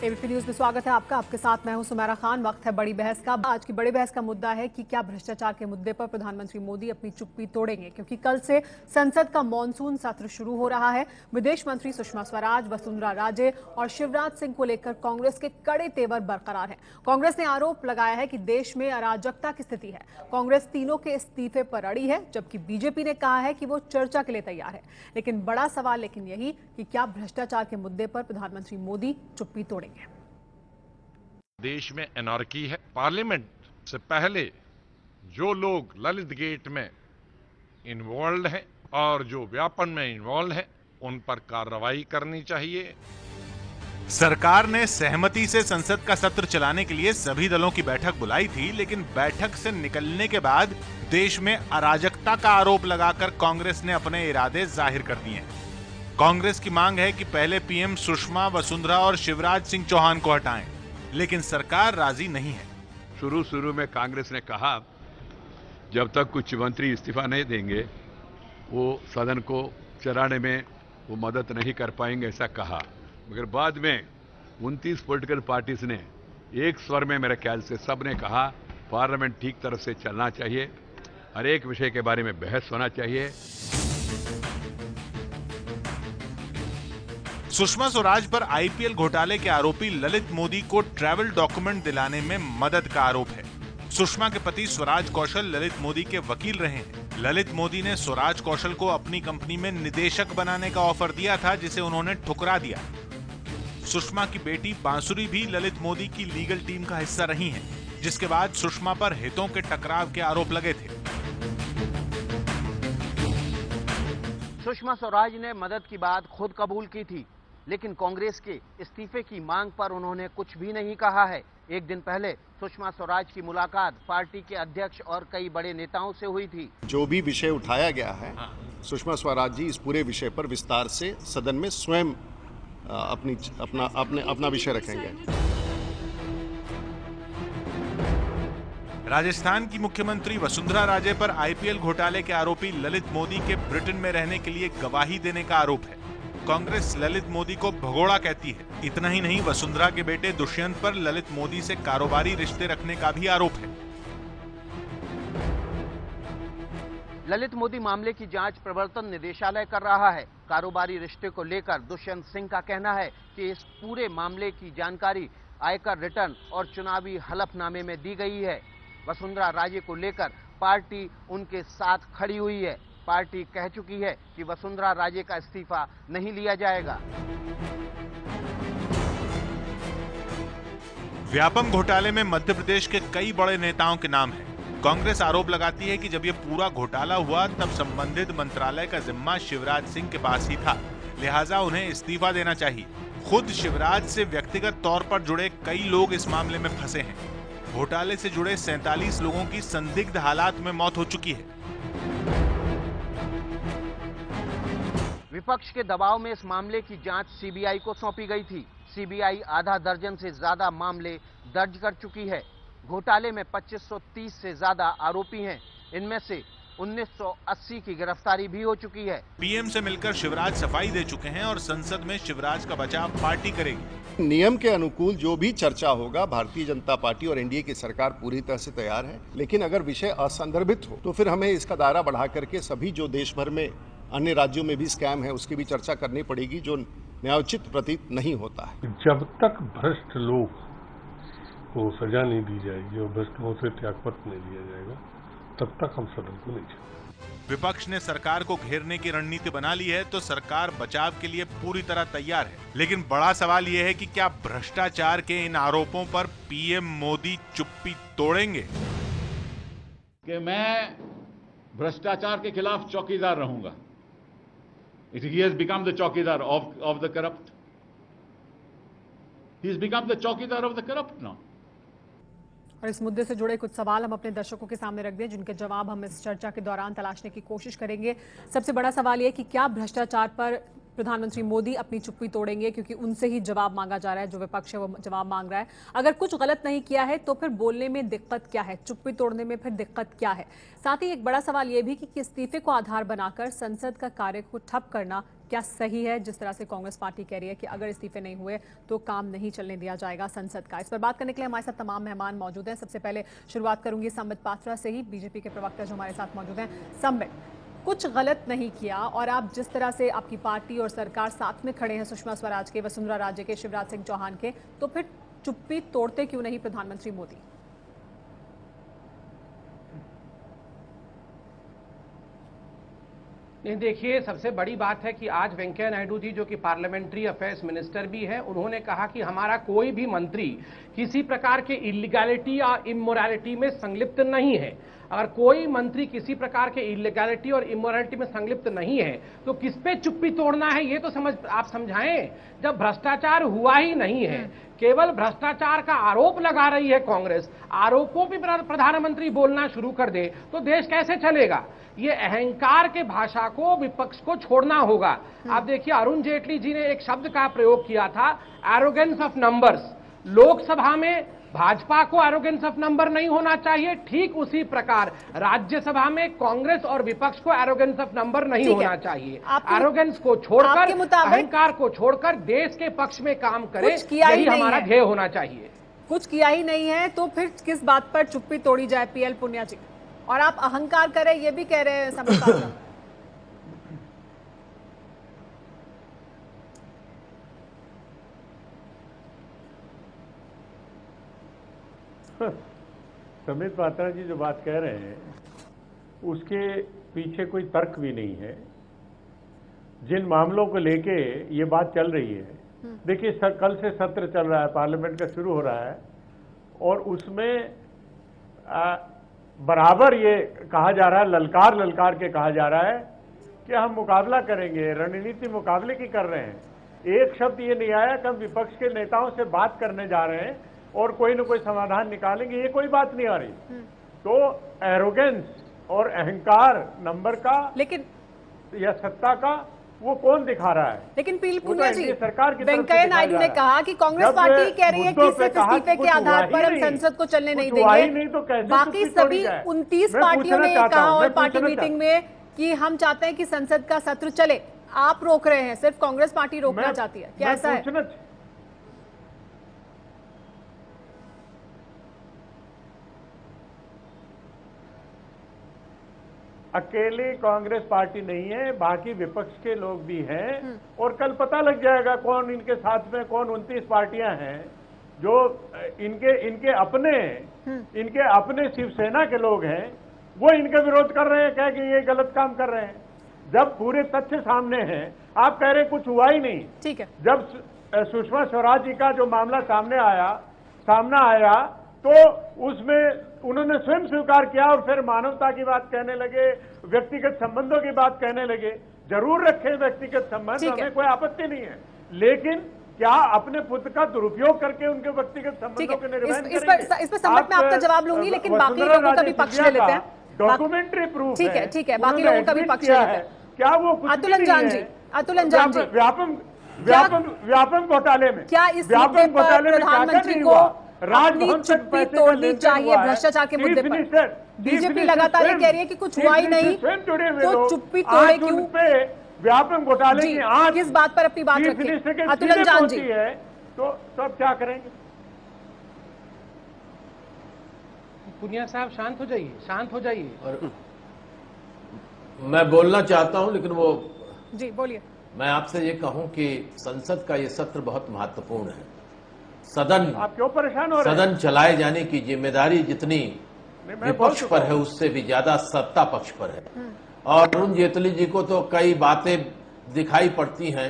ABP news में स्वागत है आपका। आपके साथ मैं हूं सुमेरा खान। वक्त है बड़ी बहस का। आज की बड़ी बहस का मुद्दा है कि क्या भ्रष्टाचार के मुद्दे पर प्रधानमंत्री मोदी अपनी चुप्पी तोड़ेंगे, क्योंकि कल से संसद का मॉनसून सत्र शुरू हो रहा है। विदेश मंत्री सुषमा स्वराज, वसुंधरा राजे और शिवराज सिंह को लेकर कांग्रेस के कड़े तेवर बरकरार हैं। कांग्रेस ने आरोप लगाया है कि देश में अराजकता की स्थिति है। कांग्रेस तीनों के इस्तीफे पर अड़ी है, जबकि बीजेपी ने कहा है कि वो चर्चा के लिए तैयार है। लेकिन बड़ा सवाल यही कि क्या भ्रष्टाचार के मुद्दे पर प्रधानमंत्री मोदी चुप्पी तोड़ेंगे। देश में एनार्की है। पार्लियामेंट से पहले जो लोग ललित गेट में इन्वॉल्व हैं और जो व्यापन में इन्वॉल्व हैं, उन पर कार्रवाई करनी चाहिए। सरकार ने सहमति से संसद का सत्र चलाने के लिए सभी दलों की बैठक बुलाई थी, लेकिन बैठक से निकलने के बाद देश में अराजकता का आरोप लगाकर कांग्रेस ने अपने इरादे जाहिर कर दिए। कांग्रेस की मांग है कि पहले पीएम सुषमा, वसुंधरा और शिवराज सिंह चौहान को हटाएं, लेकिन सरकार राजी नहीं है। शुरू में कांग्रेस ने कहा जब तक कुछ मंत्री इस्तीफा नहीं देंगे वो सदन को चलाने में वो मदद नहीं कर पाएंगे, ऐसा कहा। मगर बाद में 29 पॉलिटिकल पार्टीज ने एक स्वर में, मेरे ख्याल से सब ने कहा पार्लियामेंट ठीक तरह से चलना चाहिए, हर एक विषय के बारे में बहस होना चाहिए। सुषमा स्वराज पर आईपीएल घोटाले के आरोपी ललित मोदी को ट्रैवल डॉक्यूमेंट दिलाने में मदद का आरोप है। सुषमा के पति स्वराज कौशल ललित मोदी के वकील रहे हैं। ललित मोदी ने स्वराज कौशल को अपनी कंपनी में निदेशक बनाने का ऑफर दिया था, जिसे उन्होंने ठुकरा दिया। सुषमा की बेटी बांसुरी भी ललित मोदी की लीगल टीम का हिस्सा रही हैं, जिसके बाद सुषमा पर हितों के टकराव के आरोप लगे थे। सुषमा स्वराज ने मदद की बात खुद कबूल की थी, लेकिन कांग्रेस के इस्तीफे की मांग पर उन्होंने कुछ भी नहीं कहा है। एक दिन पहले सुषमा स्वराज की मुलाकात पार्टी के अध्यक्ष और कई बड़े नेताओं से हुई थी। जो भी विषय उठाया गया है, सुषमा स्वराज जी इस पूरे विषय पर विस्तार से सदन में स्वयं अपना विषय रखेंगे। राजस्थान की मुख्यमंत्री वसुंधरा राजे पर आईपीएल घोटाले के आरोपी ललित मोदी के ब्रिटेन में रहने के लिए गवाही देने का आरोप है। कांग्रेस ललित मोदी को भगोड़ा कहती है। इतना ही नहीं, वसुंधरा के बेटे दुष्यंत पर ललित मोदी से कारोबारी रिश्ते रखने का भी आरोप है। ललित मोदी मामले की जांच प्रवर्तन निदेशालय कर रहा है। कारोबारी रिश्ते को लेकर दुष्यंत सिंह का कहना है कि इस पूरे मामले की जानकारी आयकर रिटर्न और चुनावी हलफनामे में दी गई है। वसुंधरा राजे को लेकर पार्टी उनके साथ खड़ी हुई है। पार्टी कह चुकी है कि वसुंधरा राजे का इस्तीफा नहीं लिया जाएगा। व्यापम घोटाले में मध्य प्रदेश के कई बड़े नेताओं के नाम हैं। कांग्रेस आरोप लगाती है कि जब ये पूरा घोटाला हुआ तब संबंधित मंत्रालय का जिम्मा शिवराज सिंह के पास ही था, लिहाजा उन्हें इस्तीफा देना चाहिए। खुद शिवराज से व्यक्तिगत तौर पर जुड़े कई लोग इस मामले में फंसे हैं। घोटाले से जुड़े 47 लोगों की संदिग्ध हालात में मौत हो चुकी है। विपक्ष के दबाव में इस मामले की जांच सीबीआई को सौंपी गई थी। सीबीआई आधा दर्जन से ज्यादा मामले दर्ज कर चुकी है। घोटाले में 2530 से ज्यादा आरोपी हैं। इनमें से 1980 की गिरफ्तारी भी हो चुकी है। पीएम से मिलकर शिवराज सफाई दे चुके हैं और संसद में शिवराज का बचाव पार्टी करेगी। नियम के अनुकूल जो भी चर्चा होगा, भारतीय जनता पार्टी और एनडीए की सरकार पूरी तरह से तैयार है। लेकिन अगर विषय असंदर्भित हो तो फिर हमें इसका दायरा बढ़ा करके सभी जो देश भर में अन्य राज्यों में भी स्कैम है उसकी भी चर्चा करनी पड़ेगी, जो न्यायोचित प्रतीत नहीं होता है। जब तक भ्रष्ट लोग को सजा नहीं दी जाएगी और भ्रष्टों से त्यागपत्र नहीं दिया जाएगा, तब तक हम सदन को नहीं छोड़ेंगे। विपक्ष ने सरकार को घेरने की रणनीति बना ली है तो सरकार बचाव के लिए पूरी तरह तैयार है। लेकिन बड़ा सवाल यह है कि क्या भ्रष्टाचार के इन आरोपों पर पीएम मोदी चुप्पी तोड़ेंगे? कि मैं भ्रष्टाचार के खिलाफ चौकीदार रहूंगा। He has become the चौकीदार of the corrupt. He has become the चौकीदार of the corrupt now. और इस मुद्दे से जुड़े कुछ सवाल हम अपने दर्शकों के सामने रख दें, जिनके जवाब हम इस चर्चा के दौरान तलाशने की कोशिश करेंगे। सबसे बड़ा सवाल यह कि क्या भ्रष्टाचार पर प्रधानमंत्री मोदी अपनी चुप्पी तोड़ेंगे, क्योंकि उनसे ही जवाब मांगा जा रहा है। जो विपक्ष है वो जवाब मांग रहा है। अगर कुछ गलत नहीं किया है तो फिर बोलने में दिक्कत क्या है, चुप्पी तोड़ने में फिर दिक्कत क्या है? साथ ही एक बड़ा सवाल यह भी कि इस्तीफे को आधार बनाकर संसद का कार्य को ठप करना क्या सही है जिस तरह से कांग्रेस पार्टी कह रही है कि अगर इस्तीफे नहीं हुए तो काम नहीं चलने दिया जाएगा संसद का? इस पर बात करने के लिए हमारे साथ तमाम मेहमान मौजूद हैं। सबसे पहले शुरुआत करूंगी संबित पात्रा से ही, बीजेपी के प्रवक्ता जो हमारे साथ मौजूद हैं। संबित, कुछ गलत नहीं किया और आप जिस तरह से आपकी पार्टी और सरकार साथ में खड़े हैं सुषमा स्वराज के, वसुंधरा राजे के, शिवराज सिंह चौहान के, तो फिर चुप्पी तोड़ते क्यों नहीं प्रधानमंत्री मोदी? नहीं, देखिए, सबसे बड़ी बात है कि आज वेंकैया नायडू जी जो कि पार्लियामेंट्री अफेयर्स मिनिस्टर भी हैं, उन्होंने कहा कि हमारा कोई भी मंत्री किसी प्रकार के इलीगैलिटी या इमोरलिटी में संलिप्त नहीं है। अगर कोई मंत्री किसी प्रकार के इलीगैलिटी और इमोरलिटी में संलिप्त नहीं है तो किस पे चुप्पी तोड़ना है, ये तो आप समझाएं। जब भ्रष्टाचार हुआ ही नहीं है, केवल भ्रष्टाचार का आरोप लगा रही है कांग्रेस, आरोपों पे प्रधानमंत्री बोलना शुरू कर दे तो देश कैसे चलेगा? ये अहंकार के भाषा को विपक्ष को छोड़ना होगा। आप देखिए, अरुण जेटली जी ने एक शब्द का प्रयोग किया था, एरोगेंस ऑफ नंबर्स। लोकसभा में भाजपा को एरोगेंस ऑफ नंबर नहीं होना चाहिए, ठीक उसी प्रकार राज्यसभा में कांग्रेस और विपक्ष को एरोगेंस ऑफ नंबर नहीं होना चाहिए। एरोगेंस को छोड़कर, अहंकार को छोड़कर देश के पक्ष में काम करें, यही हमारा ध्येय होना चाहिए। कुछ किया ही नहीं है तो फिर किस बात पर चुप्पी तोड़ी जाए? पीएल पुनिया जी, और आप अहंकार करें ये भी कह रहे हैं संबित पात्रा। संबित पात्रा जी जो बात कह रहे हैं उसके पीछे कोई तर्क भी नहीं है। जिन मामलों को लेके ये बात चल रही है, देखिए कल से सत्र चल रहा है, पार्लियामेंट का शुरू हो रहा है, और उसमें बराबर ये कहा जा रहा है, ललकार के कहा जा रहा है कि हम मुकाबला करेंगे, रणनीति मुकाबले की कर रहे हैं। एक शब्द ये नहीं आया कि हम विपक्ष के नेताओं से बात करने जा रहे हैं और कोई न कोई समाधान निकालेंगे, ये कोई बात नहीं आ रही। तो एरोगेंस और अहंकार नंबर का लेकिन या सत्ता का वो कौन दिखा रहा है? लेकिन पीएल पुनिया जी, वेंकैया नायडू ने कहा कि कांग्रेस पार्टी कह रही है कि सिर्फ इस्तीफे के आधार पर हम संसद को चलने नहीं देंगे। बाकी सभी 29 पार्टियों ने कहा और पार्टी मीटिंग में कि हम चाहते हैं कि संसद का सत्र चले। आप रोक रहे हैं, सिर्फ कांग्रेस पार्टी रोकना चाहती है, क्या ऐसा है? अकेली कांग्रेस पार्टी नहीं है, बाकी विपक्ष के लोग भी हैं, और कल पता लग जाएगा कौन इनके साथ में, कौन 29 पार्टियां हैं जो इनके अपने शिवसेना के लोग हैं, वो इनका विरोध कर रहे हैं, कह कि ये गलत काम कर रहे हैं। जब पूरे तथ्य सामने हैं, आप कह रहे कुछ हुआ ही नहीं। ठीक है, जब सुषमा स्वराज जी का जो मामला सामने आया तो उसमें उन्होंने स्वयं स्वीकार किया और फिर मानवता की बात कहने लगे, व्यक्तिगत संबंधों की बात कहने लगे। जरूर रखें व्यक्तिगत संबंध, हमें कोई आपत्ति नहीं है, लेकिन क्या अपने पुत्र का दुरुपयोग करके उनके व्यक्तिगत संबंधों के निर्वहन करेंगे? इस पर संबित मैं आपका जवाब लूंगी, लेकिन बाकी लोगों का भी पक्ष ले लेते हैं। डॉक्यूमेंट्री प्रूफ ठीक है, बाकी लोगों का भी पक्ष ले लेते हैं। क्या वो अतुल अंजान जी, व्यापम घोटाले में, क्या इस मुद्दे पर प्रधानमंत्री को अपनी चुप्पी तोड़नी चाहिए भ्रष्टाचार के मुद्दे पर? बीजेपी लगातार ये कह रही है कि कुछ हुआ ही नहीं, तो चुप्पी तोड़े क्यों? व्यापम घोटाले की आंच किस बात पर अपनी बात रखें? अतुल अंजान जी है तो सब क्या करेंगे? पुनिया साहब शांत हो जाइए। और मैं बोलना चाहता हूं, लेकिन वो जी बोलिए। मैं आपसे ये कहूं कि संसद का ये सत्र बहुत महत्वपूर्ण है। सदन, आप क्यों परेशान हो रहे हैं? सदन चलाए जाने की जिम्मेदारी जितनी विपक्ष पर है उससे भी ज्यादा सत्ता पक्ष पर है। और अरुण जेटली जी को तो कई बातें दिखाई पड़ती हैं,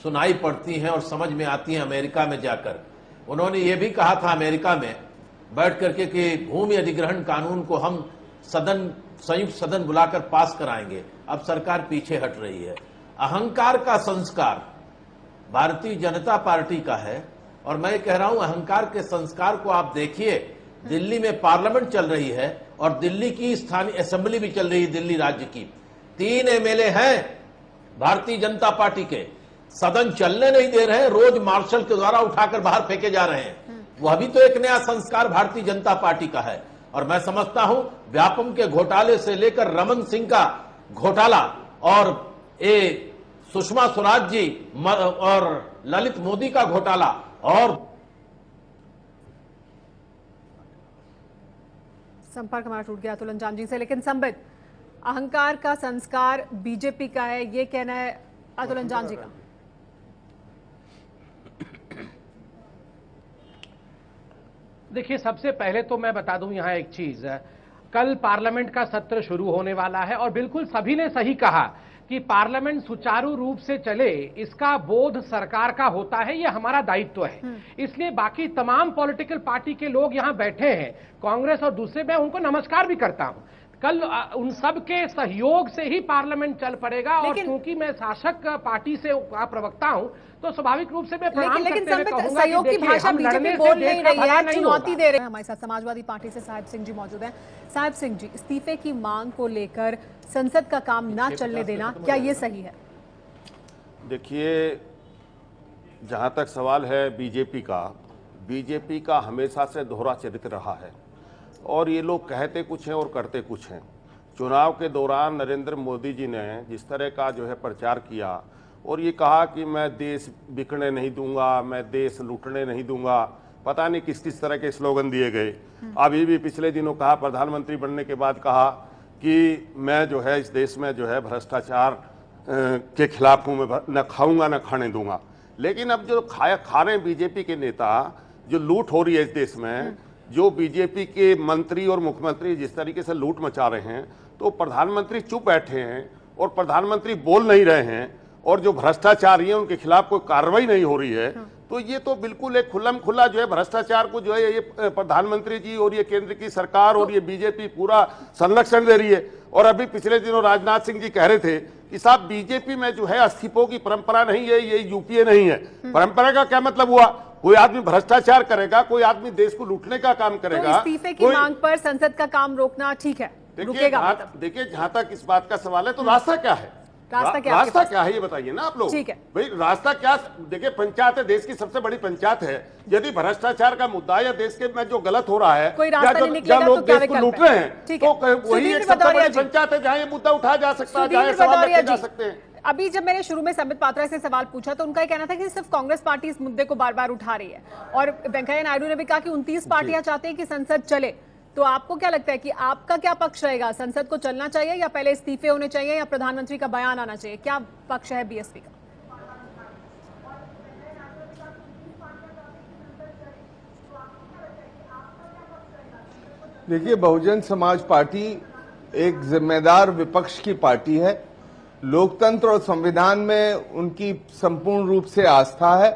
सुनाई पड़ती हैं और समझ में आती हैं अमेरिका में जाकर। उन्होंने ये भी कहा था अमेरिका में बैठ करके कि भूमि अधिग्रहण कानून को हम संयुक्त सदन बुलाकर पास कराएंगे। अब सरकार पीछे हट रही है। अहंकार का संस्कार भारतीय जनता पार्टी का है, और मैं कह रहा हूं अहंकार के संस्कार को आप देखिए। दिल्ली में पार्लियामेंट चल रही है और दिल्ली की स्थानीय असेंबली भी चल रही है, दिल्ली राज्य की। 3 एमएलए हैं भारतीय जनता पार्टी के, सदन चलने नहीं दे रहे हैं, रोज मार्शल के द्वारा उठाकर बाहर फेंके जा रहे हैं। वह भी तो एक नया संस्कार भारतीय जनता पार्टी का है। और मैं समझता हूं व्यापम के घोटाले से लेकर रमन सिंह का घोटाला और सुषमा स्वराज जी और ललित मोदी का घोटाला और संपर्क हमारा टूट गया अतुल अंजान जी से। लेकिन संबित, अहंकार का संस्कार बीजेपी का है, ये कहना है अतुल अंजान जी का। देखिए, सबसे पहले तो मैं बता दूं यहां एक चीज, कल पार्लियामेंट का सत्र शुरू होने वाला है और बिल्कुल सभी ने सही कहा कि पार्लियामेंट सुचारू रूप से चले, इसका बोध सरकार का होता है, ये हमारा दायित्व है। इसलिए बाकी तमाम पॉलिटिकल पार्टी के लोग यहां बैठे हैं, कांग्रेस और दूसरे, मैं उनको नमस्कार भी करता हूं। कल उन सब के सहयोग से ही पार्लियामेंट चल पड़ेगा और क्योंकि मैं शासक पार्टी से प्रवक्ता हूं तो स्वाभाविक रूप से मैं प्रणाम करते हुए कहूंगा सहयोग की भाषा बीजेपी बोल नहीं रही है, चुनौती दे रहे हैं। हमारे साथ समाजवादी पार्टी से साहिब सिंह जी मौजूद हैं। साहिब सिंह जी, इस्तीफे की मांग को लेकर संसद का काम ना चलने देना, क्या ये सही है? देखिए, जहां तक सवाल है बीजेपी का हमेशा से दोहरा चरित्र रहा है और ये लोग कहते कुछ हैं और करते कुछ हैं। चुनाव के दौरान नरेंद्र मोदी जी ने जिस तरह का जो है प्रचार किया और ये कहा कि मैं देश बिकने नहीं दूंगा, मैं देश लूटने नहीं दूंगा, पता नहीं किस किस तरह के स्लोगन दिए गए। अभी भी पिछले दिनों कहा, प्रधानमंत्री बनने के बाद कहा कि मैं जो है इस देश में जो है भ्रष्टाचार के खिलाफ हूँ, मैं न खाऊंगा न खाने दूंगा। लेकिन अब जो खा रहे हैं बीजेपी के नेता, जो लूट हो रही है इस देश में, जो बीजेपी के मंत्री और मुख्यमंत्री जिस तरीके से लूट मचा रहे हैं, तो प्रधानमंत्री चुप बैठे हैं और प्रधानमंत्री बोल नहीं रहे हैं और जो भ्रष्टाचारी है उनके खिलाफ कोई कार्रवाई नहीं हो रही है, तो ये तो बिल्कुल एक खुल्लम खुला जो है भ्रष्टाचार को जो है ये प्रधानमंत्री जी और ये केंद्र की सरकार और ये बीजेपी पूरा संरक्षण दे रही है। और अभी पिछले दिनों राजनाथ सिंह जी कह रहे थे कि साहब बीजेपी में जो है इस्तीफों की परंपरा नहीं है, ये यूपीए नहीं है। परंपरा का क्या मतलब हुआ? कोई आदमी भ्रष्टाचार करेगा, कोई आदमी देश को लूटने का काम करेगा। तो इस्तीफे की मांग पर संसद का काम रोकना ठीक है, रुकेगा? देखिए, जहां तक इस बात का सवाल है तो रास्ता क्या है? रास्ता क्या है ये बताइए ना आप लोग। ठीक है भाई, रास्ता क्या? देखिए, पंचायत है, देश की सबसे बड़ी पंचायत है। यदि भ्रष्टाचार का मुद्दा या देश के में जो गलत हो रहा है, क्या लोग देश को लूट रहे हैं, तो वही एक सबसे बड़ी पंचायत है जहाँ ये मुद्दा उठाया जा सकता है, जहाँ सवाल रखे जा सकते हैं। अभी जब मैंने शुरू में संबित पात्रा से सवाल पूछा तो उनका कहना था कि सिर्फ कांग्रेस पार्टी इस मुद्दे को बार बार उठा रही है और वेंकैया नायडू ने भी कहा कि 29 पार्टियां चाहते हैं कि संसद चले। तो आपको क्या लगता है कि आपका क्या पक्ष रहेगा? संसद को चलना चाहिए या पहले इस्तीफे होने चाहिए या प्रधानमंत्री का बयान आना चाहिए? क्या पक्ष है बीएसपी का? देखिए, बहुजन समाज पार्टी एक जिम्मेदार विपक्ष की पार्टी है। लोकतंत्र और संविधान में उनकी संपूर्ण रूप से आस्था है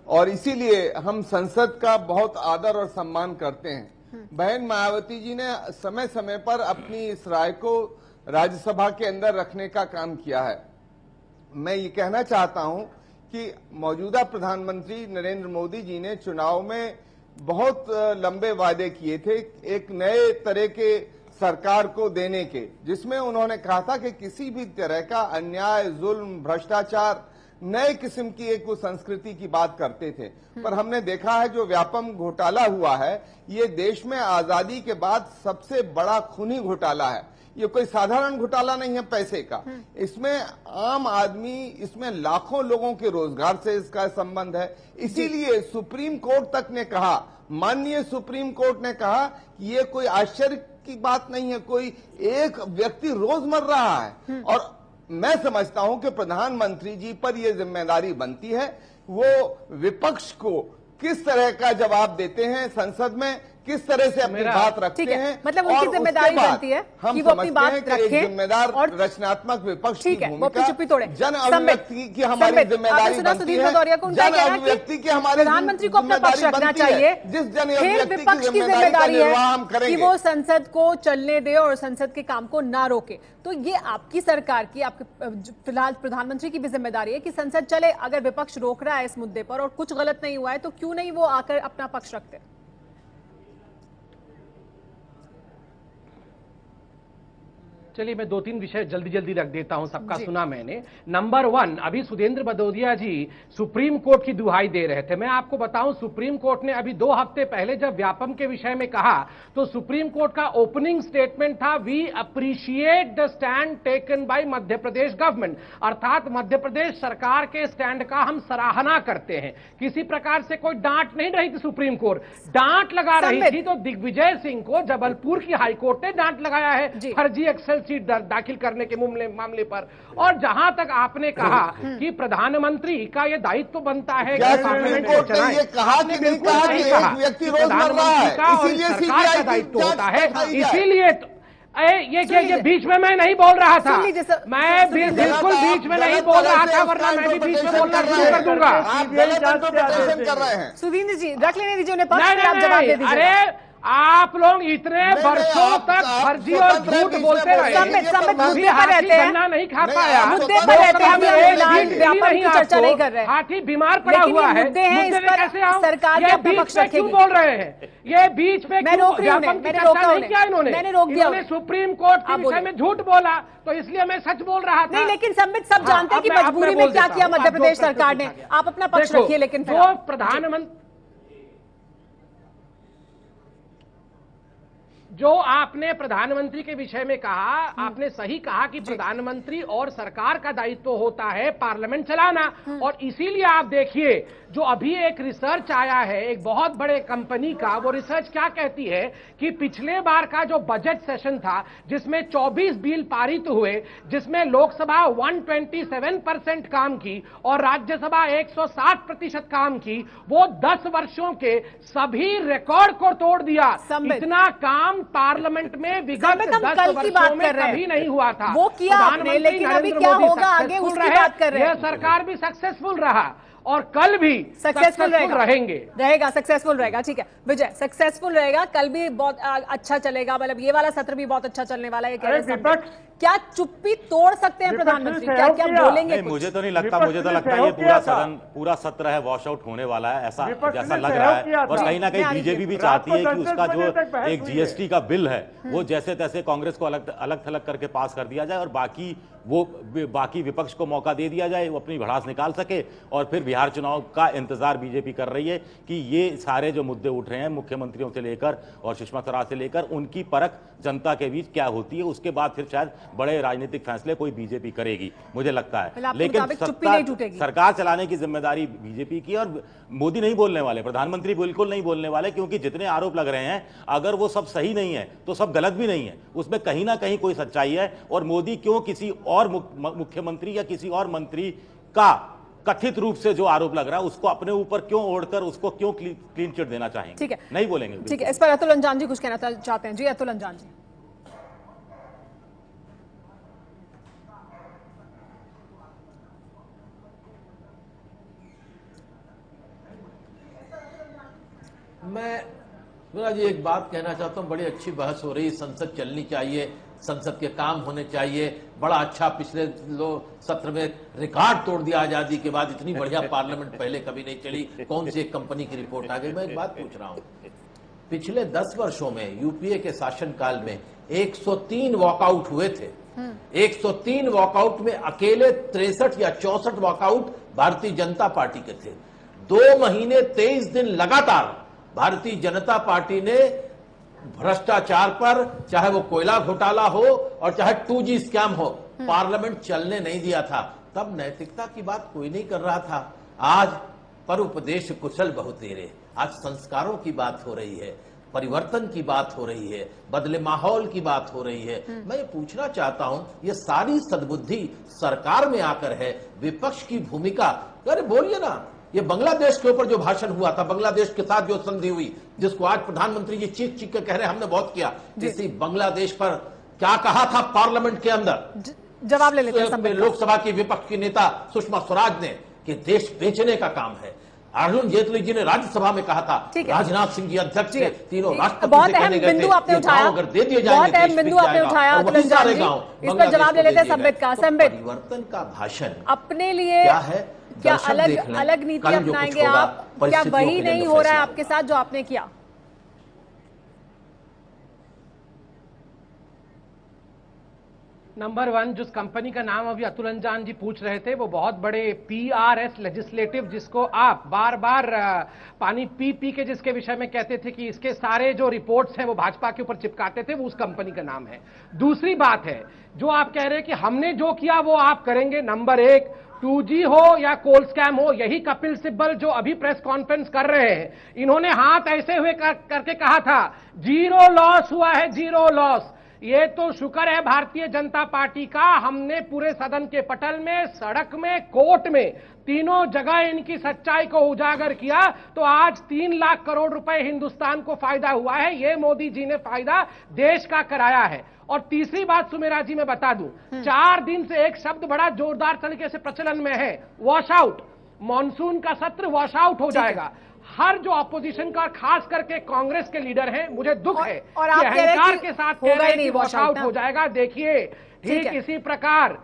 और इसीलिए हम संसद का बहुत आदर और सम्मान करते हैं। बहन मायावती जी ने समय समय पर अपनी इस राय को राज्यसभा के अंदर रखने का काम किया है। मैं ये कहना चाहता हूं कि मौजूदा प्रधानमंत्री नरेंद्र मोदी जी ने चुनाव में बहुत लंबे वादे किए थे एक नए तरह के सरकार को देने के, जिसमें उन्होंने कहा था कि किसी भी तरह का अन्याय, जुल्म, भ्रष्टाचार, नए किस्म की एक वो संस्कृति की बात करते थे। पर हमने देखा है जो व्यापम घोटाला हुआ है, ये देश में आजादी के बाद सबसे बड़ा खूनी घोटाला है। ये कोई साधारण घोटाला नहीं है पैसे का। इसमें आम आदमी, इसमें लाखों लोगों के रोजगार से इसका संबंध है। इसीलिए सुप्रीम कोर्ट तक ने कहा, माननीय सुप्रीम कोर्ट ने कहा कि ये कोई आश्चर्य की बात नहीं है, कोई एक व्यक्ति रोज मर रहा है। और मैं समझता हूं कि प्रधानमंत्री जी पर यह जिम्मेदारी बनती है, वो विपक्ष को किस तरह का जवाब देते हैं संसद में, किस तरह से अपनी बात रखते हैं, मतलब उनकी जिम्मेदारी बनती है कि वो अपनी बात रखें। जिम्मेदार और रचनात्मक विपक्ष की भूमिका, चुप्पी तोड़े, जन अभिव्यक्ति की हमारी जिम्मेदारी बनती है। जन अभिव्यक्ति की हमारी प्रधानमंत्री को अपना पक्ष रखना चाहिए। जिस जन विपक्ष की जिम्मेदारी है कि वो संसद को चलने दे और संसद के काम को ना रोके। तो ये आपकी सरकार की, आपके फिलहाल प्रधानमंत्री की भी जिम्मेदारी है कि संसद चले। अगर विपक्ष रोक रहा है इस मुद्दे पर और कुछ गलत नहीं हुआ है तो क्यों नहीं वो आकर अपना पक्ष रखते? चलिए मैं 2-3 विषय जल्दी जल्दी रख देता हूं, सबका सुना मैंने। नंबर 1, अभी सुधींद्र भदौरिया जी सुप्रीम कोर्ट की दुहाई दे रहे थे। मैं आपको बताऊं, सुप्रीम कोर्ट ने अभी 2 हफ्ते पहले जब व्यापम के विषय में कहा तो सुप्रीम कोर्ट का ओपनिंग स्टेटमेंट था, we appreciate the stand taken by Madhya Pradesh government, अर्थात मध्य प्रदेश सरकार के स्टैंड का हम सराहना करते हैं। किसी प्रकार से कोई डांट नहीं रही थी सुप्रीम कोर्ट, डांट लगा रही थी तो दिग्विजय सिंह को जबलपुर की हाईकोर्ट ने डांट लगाया है फर्जी एक्सेल शीट दाखिल करने के मामले पर। और जहां तक आपने कहा कि प्रधानमंत्री का यह दायित्व बनता है कि पार्लियामेंट को चलाएं, ये कहा कि नहीं कहा कि एक व्यक्ति रोज मर रहा है, इसीलिए सरकार का दायित्व होता है, इसीलिए ये बीच में मैं नहीं बोल रहा था, मैं बिल्कुल बीच में नहीं बोल रहा था, वरना मैं भी बीच में बोलना शुरू कर दूंगा। सुधींद्र जी रख लेने दीजिए उन्हें, आप जवाब दे दीजिए। अरे आप लोग इतने वर्षों तक फर्जी और झूठ बोलते रहे, मुद्दे पर रहते हैं, गन्ना नहीं खा पाया, मुद्दे पर रहते हैं, चर्चा नहीं कर रहे हैं। हाथी बीमार पड़ा हुआ है, मुद्दे हैं, इस पर सरकार के अपना पक्ष रखेगी। क्यों बोल रहे हैं ये बीच में? मैं रोक रही हूं, मैंने रोका नहीं किया, मैंने रोक दिया। सुप्रीम कोर्ट के विषय में झूठ बोला तो इसलिए मैं सच बोल रहा था। नहीं, लेकिन संबित सब जानते हैं कि मजबूरी में क्या किया मध्य प्रदेश सरकार ने। आप अपना पक्ष रखिए। लेकिन जो प्रधानमंत्री, जो आपने प्रधानमंत्री के विषय में कहा, आपने सही कहा कि प्रधानमंत्री और सरकार का दायित्व होता है पार्लियामेंट चलाना। और इसीलिए आप देखिए जो अभी एक रिसर्च आया है एक बहुत बड़े कंपनी का, वो रिसर्च क्या कहती है कि पिछले बार का जो बजट सेशन था जिसमें 24 बिल पारित हुए, जिसमें लोकसभा 127% काम की और राज्यसभा 160% काम की, वो 10 वर्षों के सभी रिकॉर्ड को तोड़ दिया। इतना काम पार्लियामेंट में विगत 10 वर्षों में कभी नहीं हुआ था। वो किया आपने, लेकिन अभी क्या होगा आगे उसकी बात कर रहे हैं। यह सरकार भी सक्सेसफुल रहा और कल भी सक्सेसफुल रहेगा, सक्सेसफुल रहेगा। ठीक है विजय, सक्सेसफुल रहेगा, कल भी बहुत अच्छा चलेगा, मतलब ये वाला सत्र भी बहुत अच्छा चलने वाला है। क्या चुप्पी तोड़ सकते हैं प्रधानमंत्री? क्या क्या बोलेंगे? मुझे तो नहीं लगता, मुझे तो लगता है ये पूरा सदन, पूरा सत्र है वॉश आउट होने वाला है, ऐसा जैसा लग रहा है। और कहीं ना कहीं बीजेपी भी चाहती है कि उसका जो एक जीएसटी का बिल है वो जैसे तैसे कांग्रेस को अलग थलग करके पास कर दिया जाए और बाकी विपक्ष को मौका दे दिया जाए, वो अपनी भड़ास निकाल सके। और फिर बिहार चुनाव का इंतजार बीजेपी कर रही है कि ये सारे जो मुद्दे उठ रहे हैं मुख्यमंत्रियों से लेकर और सुषमा स्वराज से लेकर, उनकी परख जनता के बीच क्या होती है, उसके बाद फिर शायद बड़े राजनीतिक फैसले कोई बीजेपी करेगी, मुझे लगता है। लेकिन सरकार चलाने की जिम्मेदारी बीजेपी की, और मोदी नहीं बोलने वाले, प्रधानमंत्री बिल्कुल नहीं बोलने वाले, क्योंकि जितने आरोप लग रहे हैं अगर वो सब सही नहीं है तो सब गलत भी नहीं है, उसमें कहीं ना कहीं कोई सच्चाई है। और मोदी क्यों किसी और मुख्यमंत्री या किसी और मंत्री का कथित रूप से जो आरोप लग रहा है उसको अपने ऊपर क्यों ओढ़कर उसको क्यों क्लीन चिट देना चाहेंगे? ठीक है, नहीं बोलेंगे। ठीक है, इस पर अतुल अंजान जी कुछ कहना चाहते हैं। जी अतुल अंजान जी। मैं जी एक बात कहना चाहता हूं, बड़ी अच्छी बहस हो रही, संसद चलनी चाहिए, संसद के काम होने चाहिए, बड़ा अच्छा पिछले सत्र में रिकॉर्ड तोड़ दिया आजादी के बाद, इतनी बढ़िया पार्लियामेंट पहले कभी नहीं चली, कौन सी एक कंपनी की रिपोर्ट आ गई। मैं एक बात पूछ रहा हूं, पिछले 10 वर्षों में यूपीए के शासनकाल में 103 वॉकआउट हुए थे। 103 वॉकआउट में अकेले 63 या 64 वॉकआउट भारतीय जनता पार्टी के थे। 2 महीने 23 दिन लगातार भारतीय जनता पार्टी ने भ्रष्टाचार पर, चाहे वो कोयला घोटाला हो और चाहे 2G स्कैम हो, पार्लियामेंट चलने नहीं दिया था। तब नैतिकता की बात कोई नहीं कर रहा था। आज पर उपदेश कुशल बहुतेरे, आज संस्कारों की बात हो रही है, परिवर्तन की बात हो रही है, बदले माहौल की बात हो रही है। मैं ये पूछना चाहता हूं, ये सारी सद्बुद्धि सरकार में आकर है, विपक्ष की भूमिका, अरे बोलिए ना, ये बांग्लादेश के ऊपर जो भाषण हुआ था, बांग्लादेश के साथ जो संधि हुई, जिसको आज प्रधानमंत्री जी चीख चीख कर कह रहे हैं हमने बहुत किया, इसी बांग्लादेश पर क्या कहा था पार्लियामेंट के अंदर? जवाब ले लेते हैं। लोकसभा की विपक्ष की नेता सुषमा स्वराज ने कि देश बेचने का काम है। अरुण जेटली जी ने राज्यसभा में कहा था, राजनाथ सिंह जी अध्यक्ष थे, तीनों राष्ट्रपति से कहने गए थे, अगर दे दिए जाएंगे बिंदु आपने उठाया, इस पर जवाब ले लेते हैं। संबित का, संबित परिवर्तन का भाषण अपने लिए क्या है? क्या अलग नीति अपनाएंगे आप? क्या वही नहीं हो रहा है आपके साथ जो आपने किया? नंबर वन, जिस कंपनी का नाम अभी अतुल अंजान जी पूछ रहे थे, वो बहुत बड़े PRS लेजिस्लेटिव, जिसको आप बार बार पानी पी पी के जिसके विषय में कहते थे कि इसके सारे जो रिपोर्ट्स हैं वो भाजपा के ऊपर चिपकाते थे, वो उस कंपनी का नाम है। दूसरी बात है, जो आप कह रहे हैं कि हमने जो किया वो आप करेंगे, नंबर एक, 2G हो या कोल स्कैम हो, यही कपिल सिब्बल जो अभी प्रेस कॉन्फ्रेंस कर रहे हैं, इन्होंने हाथ ऐसे हुए करके कहा था 0 लॉस हुआ है, 0 लॉस। ये तो शुक्र है भारतीय जनता पार्टी का, हमने पूरे सदन के पटल में, सड़क में, कोर्ट में, तीनों जगह इनकी सच्चाई को उजागर किया, तो आज 3 लाख करोड़ रुपए हिंदुस्तान को फायदा हुआ है। ये मोदी जी ने फायदा देश का कराया है। और तीसरी बात सुमेरा जी मैं बता दूं, 4 दिन से एक शब्द बड़ा जोरदार तरीके से प्रचलन में है, वॉश आउट। मॉनसून का सत्र वॉश आउट हो जाएगा। हर जो ऑपोजिशन का, खास करके कांग्रेस के लीडर हैं, मुझे दुख है और कि अहंकार के साथ कह रहे हैं कि वॉश आउट हो जाएगा। देखिए, ठीक इसी प्रकार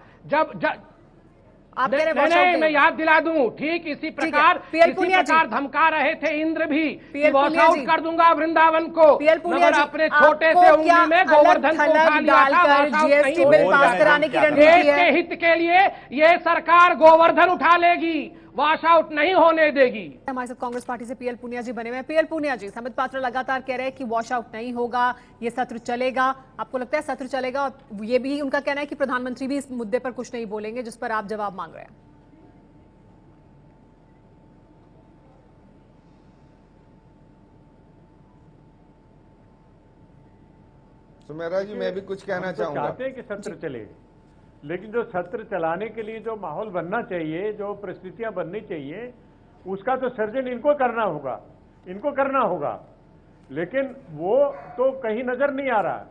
आप नहीं, मैं याद दिला दूं, ठीक इसी प्रकार धमका रहे थे इंद्र भी, वॉश आउट कर दूंगा वृंदावन को, मगर अपने छोटे से उंगली में गोवर्धन को उठा लिया था। GST बिल पास कराने की रणनीति देश के हित के लिए ये सरकार गोवर्धन उठा लेगी, वॉश आउट नहीं होने देगी। हमारे साथ कांग्रेस पार्टी से PL पूनिया जी बने हुए हैं। PL पूनिया जी, संबित पात्रा लगातार कह रहे हैं कि वॉश आउट नहीं होगा, ये सत्र चलेगा। आपको लगता है सत्र चलेगा? और ये भी उनका कहना है कि प्रधानमंत्री भी इस मुद्दे पर कुछ नहीं बोलेंगे, जिस पर आप जवाब मांग रहे हैं। सुमेरा जी, मैं भी कुछ कहना चाहूंगा। चाहते हैं कि सत्र चले, लेकिन जो सत्र चलाने के लिए जो माहौल बनना चाहिए, जो परिस्थितियां बननी चाहिए, उसका तो सर्जन इनको करना होगा। लेकिन वो तो कहीं नजर नहीं आ रहा।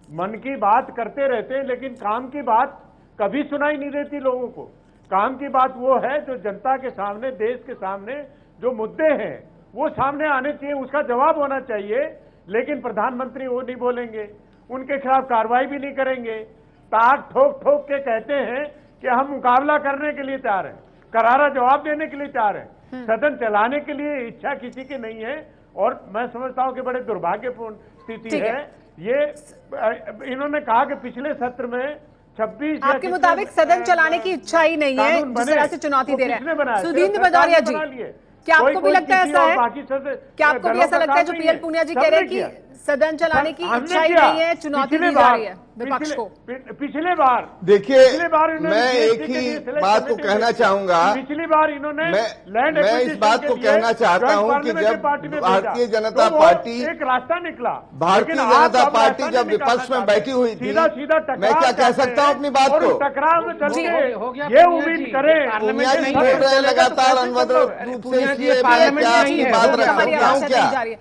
मन की बात करते रहते हैं, लेकिन काम की बात कभी सुनाई नहीं देती लोगों को। काम की बात वो है जो जनता के सामने, देश के सामने जो मुद्दे हैं वो सामने आने चाहिए, उसका जवाब होना चाहिए। लेकिन प्रधानमंत्री वो नहीं बोलेंगे, उनके खिलाफ कार्रवाई भी नहीं करेंगे। ताक ठोक ठोक के कहते हैं कि हम मुकाबला करने के लिए तैयार हैं, करारा जवाब देने के लिए तैयार हैं। सदन चलाने के लिए इच्छा किसी की नहीं है। और मैं समझता हूं कि बड़े दुर्भाग्यपूर्ण स्थिति है ये। इन्होंने कहा कि पिछले सत्र में 26 आपके मुताबिक सदन चलाने की इच्छा ही नहीं है, जिस तरह से चुनौती दे रहे हैं सुधींद्र भदौरिया जी। क्या आपको भी लगता है ऐसा है? क्या आपको भी ऐसा लगता है जो PL पूनिया जी कह रहे हैं कि सदन चलाने की इच्छा ही नहीं है, चुनौती दी जा रही है विपक्ष को? पिछले बार देखिए, मैं एक ही बात को कहना चाहूंगा। पिछली बार इन्होंने मैं इस बात को कहना चाहता हूं कि जब भारतीय जनता पार्टी एक रास्ता निकला, भारतीय जनता पार्टी जब विपक्ष में बैठी हुई थी, मैं क्या कह सकता हूं अपनी बात को? टकराव में चल के ये उम्मीद करें। पूनिया जी बोल रहे हैं लगातार अनवरत रूप से, इसलिए मैं क्या आपकी बात रख सकता हूं क्या?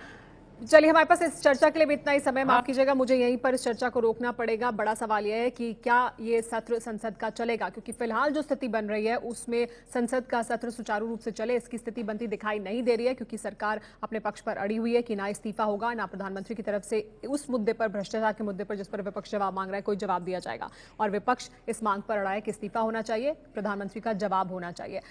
चलिए, हमारे पास इस चर्चा के लिए भी इतना ही समय। माफ कीजिएगा, मुझे यहीं पर इस चर्चा को रोकना पड़ेगा। बड़ा सवाल यह है कि क्या ये सत्र संसद का चलेगा, क्योंकि फिलहाल जो स्थिति बन रही है उसमें संसद का सत्र सुचारू रूप से चले, इसकी स्थिति बनती दिखाई नहीं दे रही है, क्योंकि सरकार अपने पक्ष पर अड़ी हुई है कि ना इस्तीफा होगा, ना प्रधानमंत्री की तरफ से उस मुद्दे पर, भ्रष्टाचार के मुद्दे पर जिस पर विपक्ष जवाब मांग रहा है, कोई जवाब दिया जाएगा। और विपक्ष इस मांग पर अड़ा है कि इस्तीफा होना चाहिए, प्रधानमंत्री का जवाब होना चाहिए।